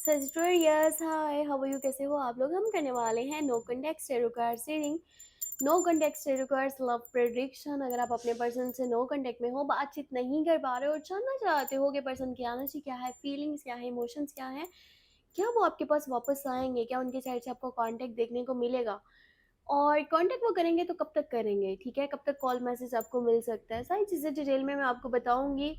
Sagittarius hi, how are you? कैसे हो आप लोग? हम करने वाले हैं no context tarot cards reading. No context tarot cards love prediction. अगर आप अपने पर्सन से नो कॉन्टेक्ट में हो, बातचीत नहीं कर पा रहे हो और जानना चाहते हो कि पर्सन की एनर्जी क्या है, फीलिंग्स क्या है, इमोशंस क्या है, क्या वो आपके पास वापस आएंगे, क्या उनकी साइड से आपको कांटेक्ट देखने को मिलेगा, और कांटेक्ट वो करेंगे तो कब तक करेंगे, ठीक है, कब तक कॉल मैसेज आपको मिल सकता है, सारी चीज़ें डिटेल में मैं आपको बताऊंगी।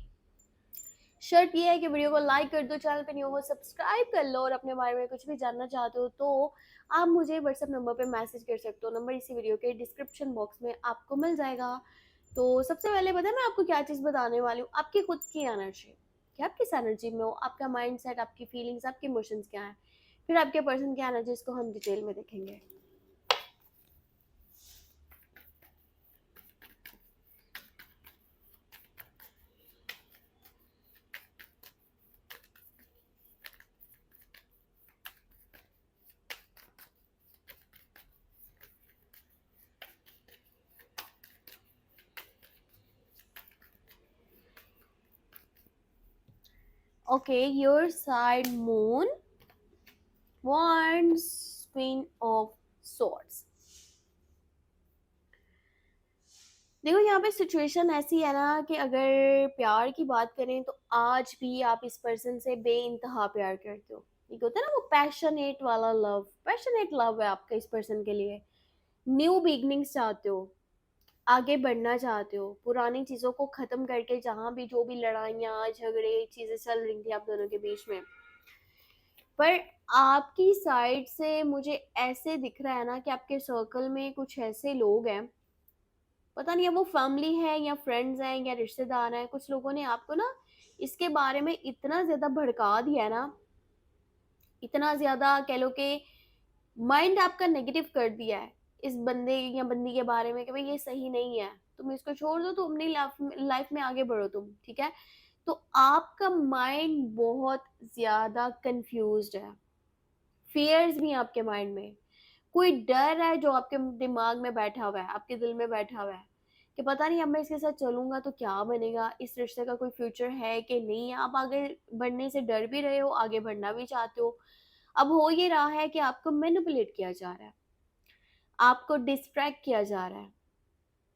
शर्त ये है कि वीडियो को लाइक कर दो, चैनल पे न्यू हो सब्सक्राइब कर लो, और अपने बारे में कुछ भी जानना चाहते हो तो आप मुझे व्हाट्सएप नंबर पे मैसेज कर सकते हो। नंबर इसी वीडियो के डिस्क्रिप्शन बॉक्स में आपको मिल जाएगा। तो सबसे पहले पता है मैं आपको क्या चीज़ बताने वाली हूँ, आपकी खुद की एनर्जी, कि आप किस एनर्जी में हो, आपका माइंड सेट, आपकी फीलिंग्स, आपके इमोशंस क्या है। फिर आपके पर्सन की एनर्जीज को हम डिटेल में देखेंगे। Okay, your side moon, wands, queen of swords। देखो यहाँ पे सिचुएशन ऐसी है ना कि अगर प्यार की बात करें तो आज भी आप इस पर्सन से बेइंतहा प्यार करते हो। एक होता है ना वो पैशनेट वाला लव, पैशनेट लव है आपका इस पर्सन के लिए। न्यू बिगनिंग्स चाहते हो, आगे बढ़ना चाहते हो, पुरानी चीजों को खत्म करके, जहाँ भी जो भी लड़ाइयाँ झगड़े चीजें चल रही थी आप दोनों के बीच में, पर आपकी साइड से मुझे ऐसे दिख रहा है ना कि आपके सर्कल में कुछ ऐसे लोग हैं, पता नहीं है वो फैमिली है या फ्रेंड्स हैं या रिश्तेदार हैं, कुछ लोगों ने आपको ना इसके बारे में इतना ज्यादा भड़का दिया है ना, इतना ज्यादा कह लो कि माइंड आपका नेगेटिव कर दिया है इस बंदे या बंदी के बारे में कि भाई ये सही नहीं है, तुम इसको छोड़ दो, तुम अपनी लाइफ में आगे बढ़ो तुम, ठीक है। तो आपका माइंड बहुत ज्यादा कंफ्यूज्ड है, फियर्स भी हैं आपके माइंड में, कोई डर है जो आपके दिमाग में बैठा हुआ है, आपके दिल में बैठा हुआ है कि पता नहीं अब मैं इसके साथ चलूंगा तो क्या बनेगा, इस रिश्ते का कोई फ्यूचर है कि नहीं है। आप आगे बढ़ने से डर भी रहे हो, आगे बढ़ना भी चाहते हो। अब हो ये रहा है कि आपको मैनिपुलेट किया जा रहा है, आपको डिस्ट्रैक्ट किया जा रहा है,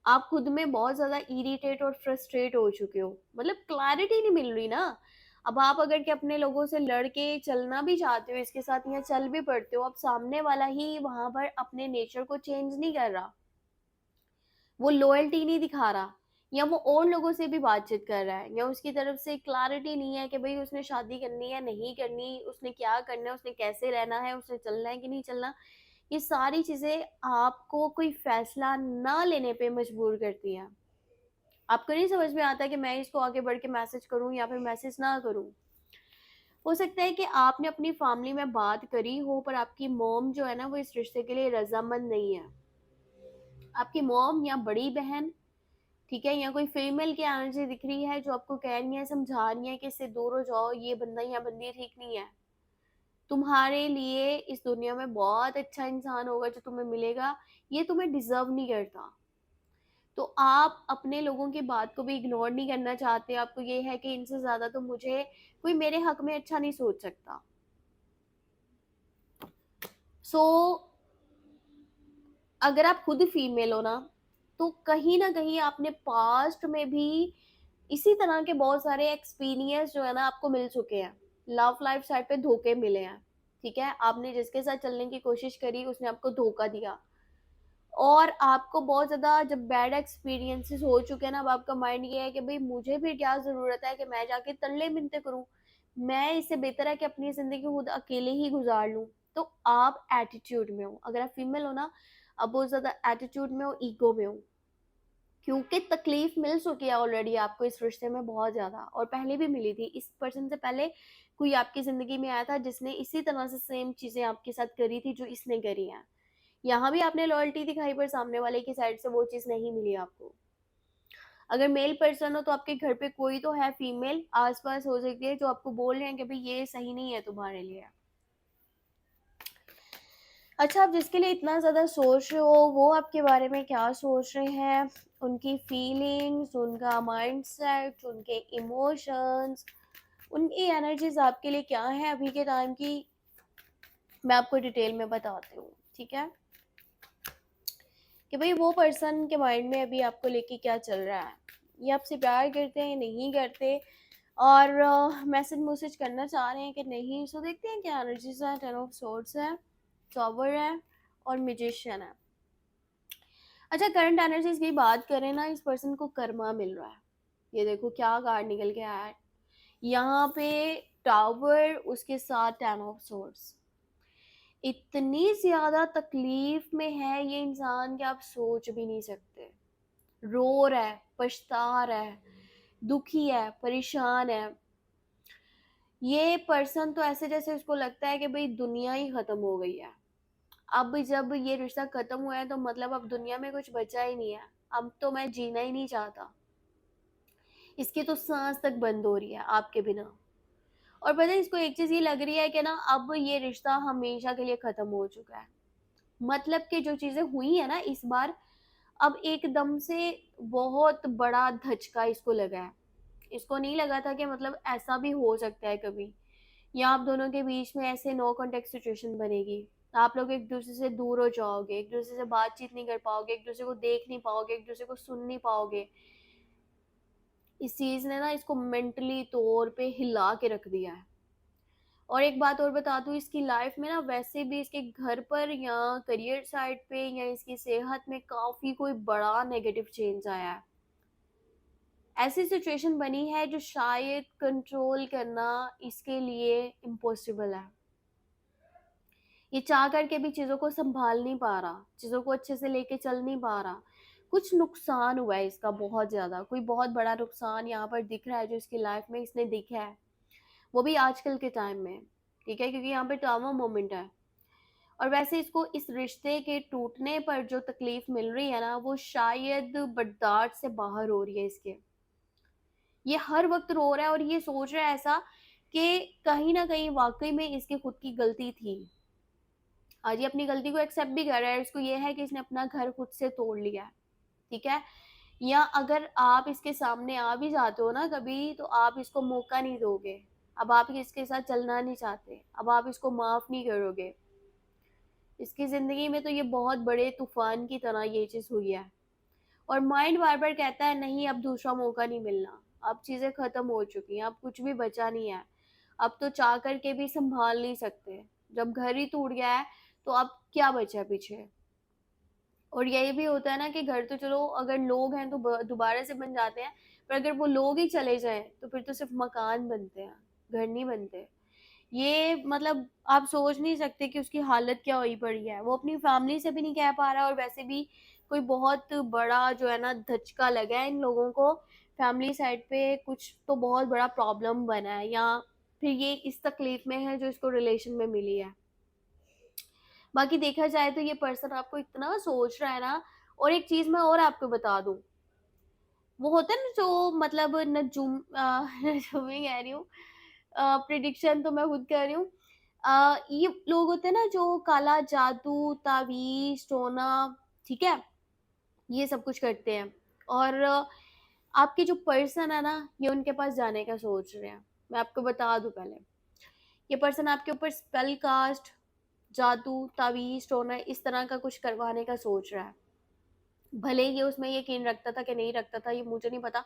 आप खुद में बहुत ज्यादा इरिटेट और फ्रस्ट्रेट हो चुके हो, मतलब क्लैरिटी नहीं मिल रही ना। अब आप अगर के अपने लोगों से लड़ के चलना भी चाहते हो इसके साथ या चल भी पड़ते हो, अब सामने वाला ही वहां पर अपने नेचर को चेंज नहीं कर रहा, वो लॉयल्टी नहीं दिखा रहा, या वो और लोगों से भी बातचीत कर रहा है, या उसकी तरफ से क्लैरिटी नहीं है कि भाई उसने शादी करनी है नहीं करनी, उसने क्या करना है, उसने कैसे रहना है, उसने चलना है कि नहीं चलना। ये सारी चीजें आपको कोई फैसला ना लेने पे मजबूर करती हैं। आपको नहीं समझ में आता कि मैं इसको आगे बढ़ के मैसेज करूं या फिर मैसेज ना करूं। हो सकता है कि आपने अपनी फैमिली में बात करी हो, पर आपकी मॉम जो है ना वो इस रिश्ते के लिए रजामंद नहीं है। आपकी मॉम या बड़ी बहन, ठीक है, या कोई फीमेल की एनर्जी दिख रही है जो आपको कह रही है, समझा रही है कि इससे दूर हो जाओ, ये बंदा या बंदी ठीक नहीं है, तुम्हारे लिए इस दुनिया में बहुत अच्छा इंसान होगा जो तुम्हें मिलेगा, ये तुम्हें डिजर्व नहीं करता। तो आप अपने लोगों की बात को भी इग्नोर नहीं करना चाहते, आपको ये है कि इनसे ज्यादा तो मुझे कोई मेरे हक में अच्छा नहीं सोच सकता। सो अगर आप खुद फीमेल हो ना, तो कहीं ना कहीं आपने पास्ट में भी इसी तरह के बहुत सारे एक्सपीरियंस जो है ना आपको मिल चुके हैं, लव लाइफ साइड पे धोखे मिले हैं, ठीक है, आपने जिसके साथ चलने की कोशिश करी उसने आपको धोखा दिया, और आपको बहुत ज्यादा जब बैड एक्सपीरियंसेस हो चुके हैं ना, अब आपका माइंड ये है कि भाई मुझे भी क्या जरूरत है कि मैं जाके तरले मिन्नतें करूं, मैं इससे बेहतर है कि अपनी जिंदगी खुद अकेले ही गुजार लूं। तो आप एटीट्यूड में हो, अगर आप फीमेल हो ना, अब बहुत ज्यादा एटीट्यूड में हो, ईगो में हो, क्योंकि तकलीफ मिल चुकी है ऑलरेडी आपको इस रिश्ते में बहुत ज्यादा, और पहले भी मिली थी, इस पर्सन से पहले कोई आपकी जिंदगी में आया था जिसने इसी तरह से सेम चीजें आपके साथ करी थी जो इसने करी है। यहाँ भी आपने लॉयल्टी दिखाई पर सामने वाले की साइड से वो चीज नहीं मिली आपको। अगर मेल पर्सन हो तो आपके घर पे कोई तो है फीमेल आसपास हो सकती है जो आपको बोल रहे हैं कि भाई ये सही नहीं है तुम्हारे लिए। अच्छा, आप जिसके लिए इतना ज्यादा सोच रहे हो वो आपके बारे में क्या सोच रहे हैं, उनकी फीलिंग्स, उनका माइंडसेट, उनके इमोशंस, उनकी एनर्जीज आपके लिए क्या है अभी के टाइम की, मैं आपको डिटेल में बताती हूँ, ठीक है, कि भाई वो पर्सन के माइंड में अभी आपको लेके क्या चल रहा है। ये आपसे प्यार करते हैं, नहीं करते, और मैसेज मैसेज करना चाह रहे हैं कि नहीं। सो देखते हैं क्या एनर्जीज है। टेन ऑफ सोर्ड्स है, टॉवर है, और म्यूजिशियन है। अच्छा, करंट एनर्जीज की बात करें ना, इस पर्सन को कर्मा मिल रहा है। ये देखो क्या कार्ड निकल के आया है यहाँ पे, टावर, उसके साथ टेन ऑफ सोर्ड्स। इतनी ज्यादा तकलीफ में है ये इंसान कि आप सोच भी नहीं सकते। रो रहा है, पछता रहा है, दुखी है, परेशान है। ये पर्सन तो ऐसे जैसे उसको लगता है कि भाई दुनिया ही खत्म हो गई है। अब जब ये रिश्ता खत्म हुआ है तो मतलब अब दुनिया में कुछ बचा ही नहीं है। अब तो मैं जीना ही नहीं चाहता। इसकी तो सांस तक बंद हो रही है आपके बिना। और पता है इसको एक चीज ये लग रही है कि ना अब ये रिश्ता हमेशा के लिए खत्म हो चुका है। मतलब कि जो चीजें हुई है ना इस बार, अब एकदम से बहुत बड़ा धचका इसको लगा है। इसको नहीं लगा था कि मतलब ऐसा भी हो सकता है कभी, या आप दोनों के बीच में ऐसे नो कॉन्टेक्ट सिचुएशन बनेगी। आप लोग एक दूसरे से दूर हो जाओगे, एक दूसरे से बातचीत नहीं कर पाओगे, एक दूसरे को देख नहीं पाओगे, एक दूसरे को सुन नहीं पाओगे। इस चीज ने ना इसको मेंटली तौर पे हिला के रख दिया है। और एक बात और बता दूं, इसकी लाइफ में ना वैसे भी इसके घर पर या करियर साइड पे या इसकी सेहत में काफी कोई बड़ा नेगेटिव चेंज आया है। ऐसी सिचुएशन बनी है जो शायद कंट्रोल करना इसके लिए इम्पॉसिबल है। ये चाह करके भी चीजों को संभाल नहीं पा रहा, चीजों को अच्छे से लेके चल नहीं पा रहा। कुछ नुकसान हुआ है इसका बहुत ज्यादा, कोई बहुत बड़ा नुकसान यहाँ पर दिख रहा है जो इसकी लाइफ में इसने दिखा है, वो भी आजकल के टाइम में। ठीक है, क्योंकि यहाँ पे टावर मोमेंट है। और वैसे इसको इस रिश्ते के टूटने पर जो तकलीफ मिल रही है ना, वो शायद बर्दाश्त से बाहर हो रही है इसके। ये हर वक्त रो रहा है और ये सोच रहा है ऐसा कि कहीं ना कहीं वाकई में इसकी खुद की गलती थी। आज ये अपनी गलती को एक्सेप्ट भी कर रहा है। इसको ये है कि इसने अपना घर खुद से तोड़ लिया है। ठीक है, या अगर आप इसके सामने आ भी जाते हो ना कभी, तो आप इसको मौका नहीं दोगे। अब आप इसके साथ चलना नहीं चाहते, अब आप इसको माफ नहीं करोगे। इसकी जिंदगी में तो ये बहुत बड़े तूफान की तरह ये चीज हुई है। और माइंड बार बार कहता है नहीं, अब दूसरा मौका नहीं मिलना, अब चीजें खत्म हो चुकी हैं, अब कुछ भी बचा नहीं है, अब तो चाह करके भी संभाल नहीं सकते। जब घर ही टूट गया है तो अब क्या बचा है पीछे। और यही भी होता है ना कि घर तो चलो अगर लोग हैं तो दोबारा से बन जाते हैं, पर अगर वो लोग ही चले जाएं तो फिर तो सिर्फ मकान बनते हैं, घर नहीं बनते। ये मतलब आप सोच नहीं सकते कि उसकी हालत क्या हुई पड़ी है। वो अपनी फैमिली से भी नहीं कह पा रहा, और वैसे भी कोई बहुत बड़ा जो है ना धचका लगा है इन लोगों को। फैमिली साइड पे कुछ तो बहुत बड़ा प्रॉब्लम बना है, या फिर ये इस तकलीफ में है जो इसको रिलेशन में मिली है। बाकी देखा जाए तो ये पर्सन आपको इतना सोच रहा है ना। और एक चीज मैं और आपको बता दूं, वो होता है ना जो मतलब नजूम नजूमी कह रही हूँ, प्रिडिक्शन तो मैं खुद कर रही हूँ। ये लोग होते हैं ना जो काला जादू, तावीज, टोना, ठीक है, ये सब कुछ करते हैं। और आपके जो पर्सन है ना, ये उनके पास जाने का सोच रहे हैं। मैं आपको बता दूं पहले, ये पर्सन आपके ऊपर स्पेल कास्ट, जादू, तावीज, टोना इस तरह का कुछ करवाने का सोच रहा है। भले ये उसमें यकीन रखता था कि नहीं रखता था, ये मुझे नहीं पता,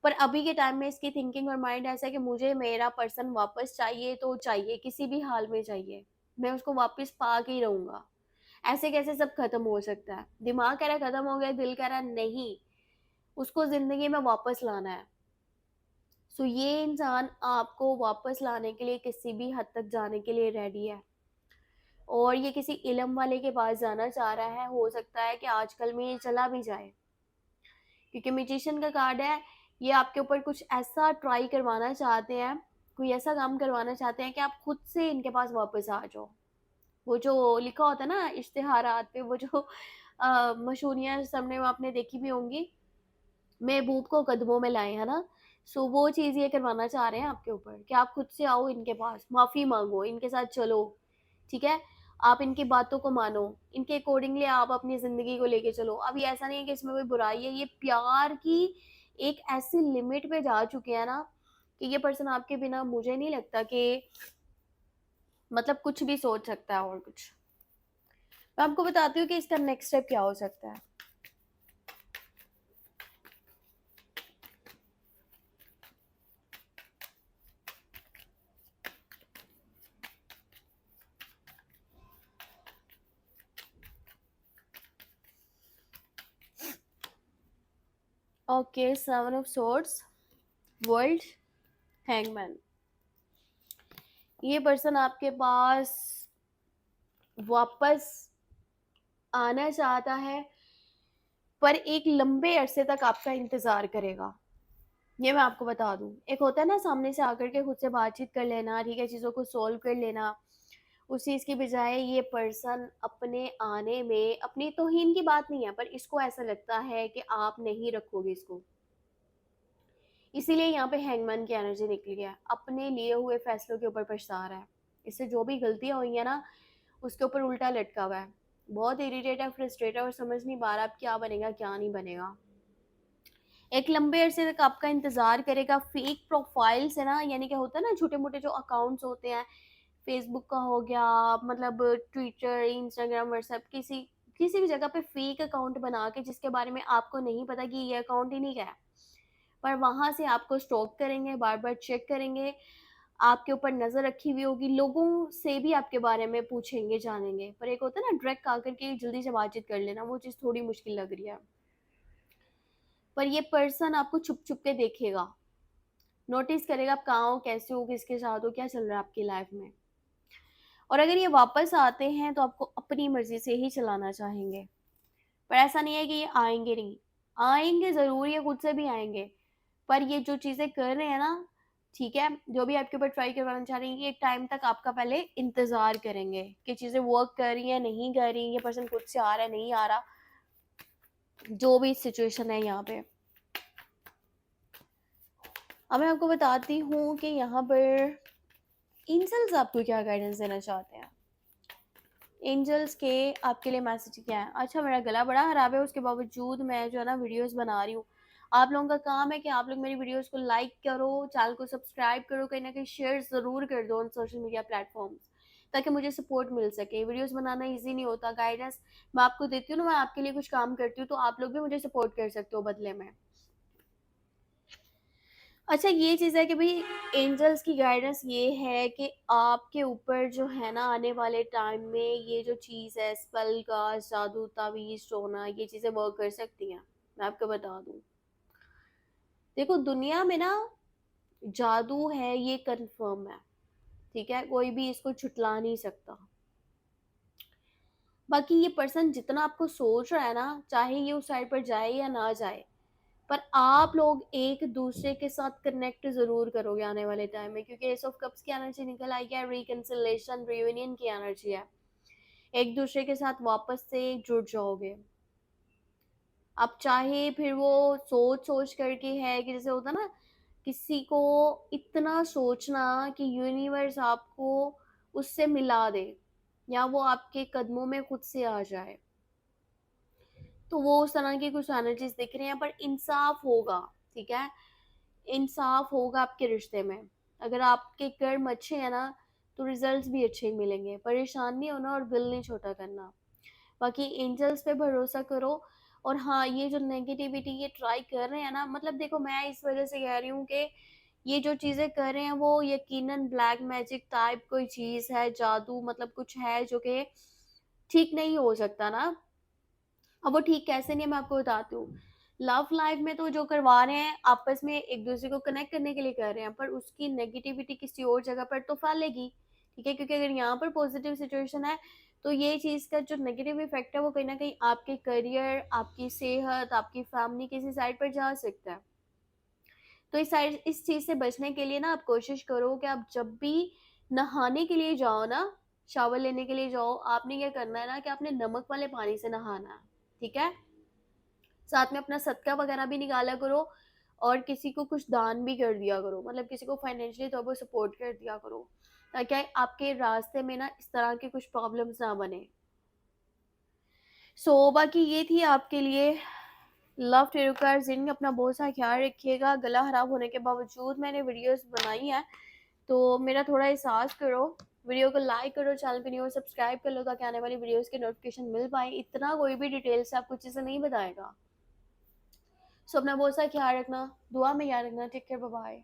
पर अभी के टाइम में इसकी थिंकिंग और माइंड ऐसा है कि मुझे मेरा पर्सन वापस चाहिए तो चाहिए, किसी भी हाल में चाहिए। मैं उसको वापस पा के ही रहूंगा। ऐसे कैसे सब खत्म हो सकता है। दिमाग कह रहा है खत्म हो गया, दिल कह रहा है नहीं, उसको जिंदगी में वापस लाना है। सो ये इंसान आपको वापस लाने के लिए किसी भी हद तक जाने के लिए रेडी है। और ये किसी इलम वाले के पास जाना चाह रहा है। हो सकता है कि आजकल में ये चला भी जाए, क्योंकि म्यूजिशियन का कार्ड है। ये आपके ऊपर कुछ ऐसा ट्राई करवाना चाहते हैं, कोई ऐसा काम करवाना चाहते हैं कि आप खुद से इनके पास वापस आ जाओ। वो जो लिखा होता है ना इश्तिहारात पे, वो जो मशहूरियाँ सबने आपने देखी भी होंगी, महबूब को कदमों में लाए, है ना। सो वो चीज़ ये करवाना चाह रहे हैं आपके ऊपर कि आप खुद से आओ इनके पास, माफ़ी मांगो, इनके साथ चलो। ठीक है, आप इनकी बातों को मानो, इनके अकॉर्डिंगली आप अपनी ज़िंदगी को लेके चलो। अब ये ऐसा नहीं है कि इसमें कोई बुराई है, ये प्यार की एक ऐसी लिमिट पे जा चुके हैं ना कि ये पर्सन आपके बिना मुझे नहीं लगता कि मतलब कुछ भी सोच सकता है और कुछ। मैं आपको बताती हूँ कि इसका नेक्स्ट स्टेप क्या हो सकता है। Okay, seven of swords, world, hangman. ये पर्सन आपके पास वापस आना चाहता है, पर एक लंबे अरसे तक आपका इंतजार करेगा। ये मैं आपको बता दूं, एक होता है ना सामने से आकर के खुद से बातचीत कर लेना, ठीक है, चीज़ों को सॉल्व कर लेना, उस चीज़ की बजाय ये पर्सन अपने आने में, अपनी तौहीन की बात नहीं है, पर इसको ऐसा लगता है कि आप नहीं रखोगे इसको, इसीलिए यहाँ पे हैंगमैन की एनर्जी निकली है। अपने लिए हुए फैसलों के ऊपर पछता रहा है, इससे जो भी गलतियां हुई है ना उसके ऊपर उल्टा लटका हुआ है, बहुत इरिटेट है, फ्रस्ट्रेट है और समझ नहीं पा रहा अब क्या बनेगा क्या नहीं बनेगा। एक लंबे अरसे तक आपका इंतजार करेगा। फेक प्रोफाइल से ना, यानी क्या होता है ना, छोटे मोटे जो अकाउंट्स होते हैं, फेसबुक का हो गया, मतलब ट्विटर, इंस्टाग्राम, व्हाट्सएप, किसी किसी भी जगह पे फेक अकाउंट बना के जिसके बारे में आपको नहीं पता कि ये अकाउंट ही नहीं का है, पर वहां से आपको स्टॉक करेंगे, बार बार चेक करेंगे, आपके ऊपर नजर रखी हुई होगी, लोगों से भी आपके बारे में पूछेंगे जानेंगे। पर एक होता है ना डायरेक्ट आकर के जल्दी से बातचीत कर लेना, वो चीज़ थोड़ी मुश्किल लग रही है। पर ये पर्सन आपको छुप छुप के देखेगा, नोटिस करेगा आप कहाँ हो, कैसे हो, किसके साथ हो, क्या चल रहा है आपकी लाइफ में। और अगर ये वापस आते हैं तो आपको अपनी मर्जी से ही चलाना चाहेंगे, पर ऐसा नहीं है कि ये आएंगे नहीं, आएंगे जरूर, ये खुद से भी आएंगे। पर ये जो चीजें कर रहे हैं ना, ठीक है, जो भी आपके ऊपर ट्राई करवाना चाह रहे हैं, ये एक टाइम तक आपका पहले इंतजार करेंगे कि चीजें वर्क कर रही है नहीं कर रही, ये पर्सन खुद से आ रहा है नहीं आ रहा, जो भी सिचुएशन है यहाँ पे। अब मैं आपको बताती हूँ कि यहाँ पर एंजल्स आपको क्या गाइडेंस देना चाहते हैं। एंजल्स के आपके लिए मैसेज क्या है। अच्छा, मेरा गला बड़ा खराब है, उसके बावजूद मैं जो है ना वीडियोस बना रही हूँ। आप लोगों का काम है कि आप लोग मेरी वीडियोस को लाइक करो, चैनल को सब्सक्राइब करो, कहीं ना कहीं शेयर ज़रूर कर दो ऑन सोशल मीडिया प्लेटफॉर्म्स, ताकि मुझे सपोर्ट मिल सके। वीडियोस बनाना इजी नहीं होता, गाइडेंस मैं आपको देती हूँ ना, मैं आपके लिए कुछ काम करती हूँ, तो आप लोग भी मुझे सपोर्ट कर सकते हो बदले में। अच्छा, ये चीज़ है कि भाई एंजल्स की गाइडेंस ये है कि आपके ऊपर जो है ना आने वाले टाइम में ये जो चीज़ है, स्पेल का, जादू, तावीज़, टोना, ये चीज़ें वर्क कर सकती हैं। मैं आपको बता दूं, देखो दुनिया में ना जादू है ये कंफर्म है, ठीक है, कोई भी इसको छुटला नहीं सकता। बाकी ये पर्सन जितना आपको सोच रहा है ना, चाहे ये उस साइड पर जाए या ना जाए, पर आप लोग एक दूसरे के साथ कनेक्ट जरूर करोगे आने वाले टाइम में, क्योंकि एस ऑफ कप्स की एनर्जी निकल आई है, रिकंसिलेशन, रियूनियन की एनर्जी है, एक दूसरे के साथ वापस से जुड़ जाओगे। अब चाहे फिर वो सोच सोच करके है कि जैसे होता ना, किसी को इतना सोचना कि यूनिवर्स आपको उससे मिला दे, या वो आपके कदमों में खुद से आ जाए, तो वो उस तरह की कुछ एनर्जीज दिख रही हैं। पर इंसाफ होगा, ठीक है, इंसाफ होगा आपके रिश्ते में। अगर आपके कर्म अच्छे हैं ना, तो रिजल्ट्स भी अच्छे ही मिलेंगे। परेशान नहीं होना और दिल नहीं छोटा करना। बाकी एंजल्स पे भरोसा करो। और हाँ, ये जो नेगेटिविटी ये ट्राई कर रहे हैं ना, मतलब देखो मैं इस वजह से कह रही हूँ कि ये जो चीजें कर रहे हैं वो यकीनन ब्लैक मैजिक टाइप कोई चीज है, जादू, मतलब कुछ है जो कि ठीक नहीं हो सकता ना। अब वो ठीक कैसे नहीं है मैं आपको बताती हूँ। लव लाइफ में तो जो करवा रहे हैं आपस में एक दूसरे को कनेक्ट करने के लिए कर रहे हैं, पर उसकी नेगेटिविटी किसी और जगह पर तो फैलेगी, ठीक है, क्योंकि अगर यहाँ पर पॉजिटिव सिचुएशन है तो ये चीज़ का जो नेगेटिव इफेक्ट है वो कहीं ना कहीं आपके करियर, आपकी सेहत, आपकी फैमिली, किसी साइड पर जा सकता है। तो इस चीज़ से बचने के लिए ना आप कोशिश करो कि आप जब भी नहाने के लिए जाओ ना, शावर लेने के लिए जाओ, आपने क्या करना है ना कि आपने नमक वाले पानी से नहाना है, ठीक है। साथ में अपना सदका वगैरह भी निकाला करो, और किसी को कुछ दान भी कर दिया करो, मतलब किसी को फाइनेंशियली तौर पर सपोर्ट कर दिया करो, ताकि आपके रास्ते में ना इस तरह के कुछ प्रॉब्लम्स ना बने। बाकी ये थी आपके लिए लव टेरुकर जिन, अपना बहुत सा ख्याल रखिएगा। गला खराब होने के बावजूद मैंने वीडियोस बनाई है, तो मेरा थोड़ा एहसास करो। वीडियो को लाइक करो, चैनल को न्यू सब्सक्राइब कर लो, ताकि आने वाली वीडियोस के नोटिफिकेशन मिल पाए। इतना कोई भी डिटेल से आपको चीज़ें नहीं बताएगा। सो अपना बहुत सा ख्याल रखना, दुआ में याद रखना। Take care, bye bye.